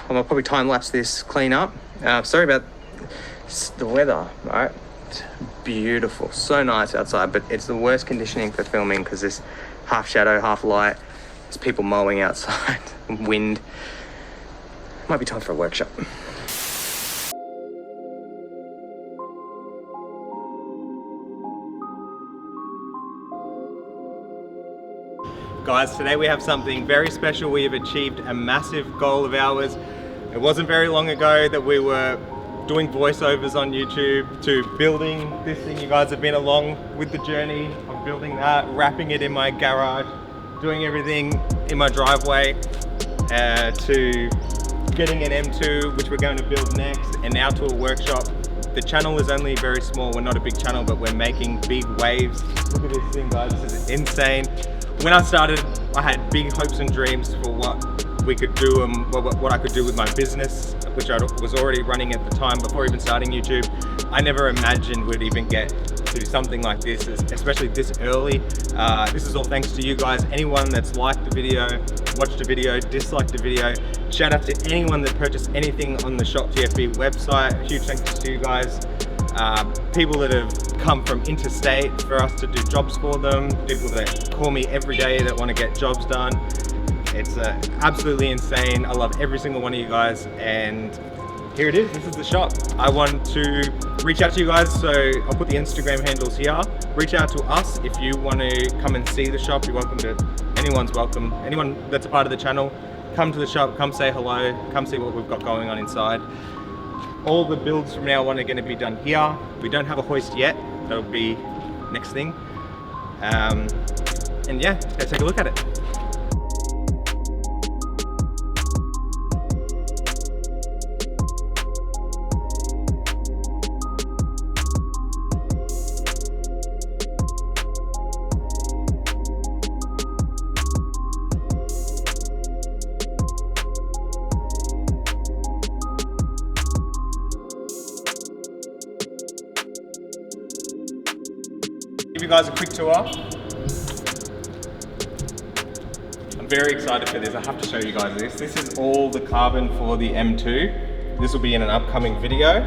I'll probably time lapse this clean up. Sorry about the weather, right? It's beautiful, so nice outside, but it's the worst conditioning for filming because there's half shadow, half light. There's people mowing outside, wind. Might be time for a workshop. Guys, today we have something very special. We have achieved a massive goal of ours. It wasn't very long ago that we were doing voiceovers on YouTube to building this thing. You guys have been along with the journey of building that, wrapping it in my garage, doing everything in my driveway, to getting an M2, which we're going to build next, and now to a workshop. The channel is only very small. We're not a big channel, but we're making big waves. Look at this thing, guys. This is insane. When I started, I had big hopes and dreams for what we could do and what I could do with my business, which I was already running at the time before even starting YouTube. I never imagined we'd even get to do something like this, especially this early. This is all thanks to you guys. Anyone that's liked the video, watched the video, disliked the video. Shout out to anyone that purchased anything on the Shop TFB website. Huge thanks to you guys. People that have come from interstate for us to do jobs for them, people that call me every day that want to get jobs done. It's absolutely insane. I love every single one of you guys, and here it is. This is the shop. I want to reach out to you guys, so I'll put the Instagram handles here. Reach out to us if you want to come and see the shop. You're welcome to, anyone's welcome. Anyone that's a part of the channel, come to the shop, come say hello, come see what we've got going on inside. All the builds from now on are going to be done here. We don't have a hoist yet. That'll be next thing. And yeah, let's take a look at it. Give you guys a quick tour. I'm very excited for this. I have to show you guys this. This is all the carbon for the M2. This will be in an upcoming video.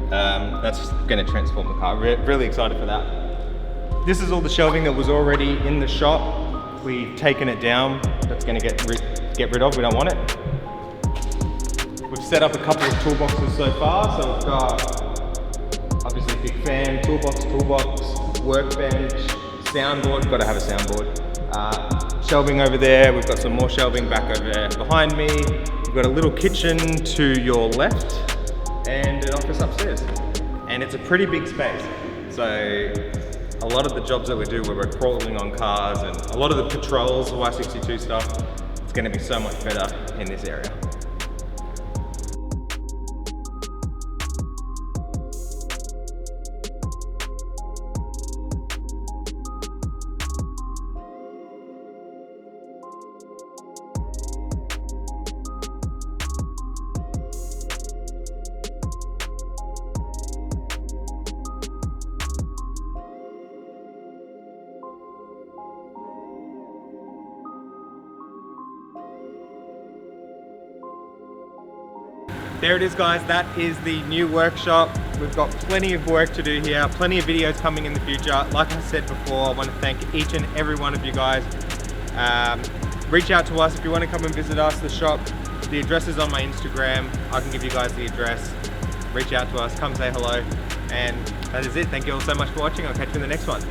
That's going to transform the car. Really excited for that. This is all the shelving that was already in the shop. We've taken it down. That's going to get rid of. We don't want it. We've set up a couple of toolboxes so far. So we've got obviously big fan, toolbox, workbench, soundboard, got to have a soundboard. Shelving over there, we've got some more shelving back over there behind me. We've got a little kitchen to your left and an office upstairs. And it's a pretty big space. So a lot of the jobs that we do where we're crawling on cars and a lot of the patrols, the Y62 stuff, it's going to be so much better in this area. There it is, guys. That is the new workshop. We've got plenty of work to do here, plenty of videos coming in the future. Like I said before, I want to thank each and every one of you guys. Reach out to us if you want to come and visit us, the shop. The address is on my Instagram. I can give you guys the address. Reach out to us, come say hello. And that is it. Thank you all so much for watching. I'll catch you in the next one.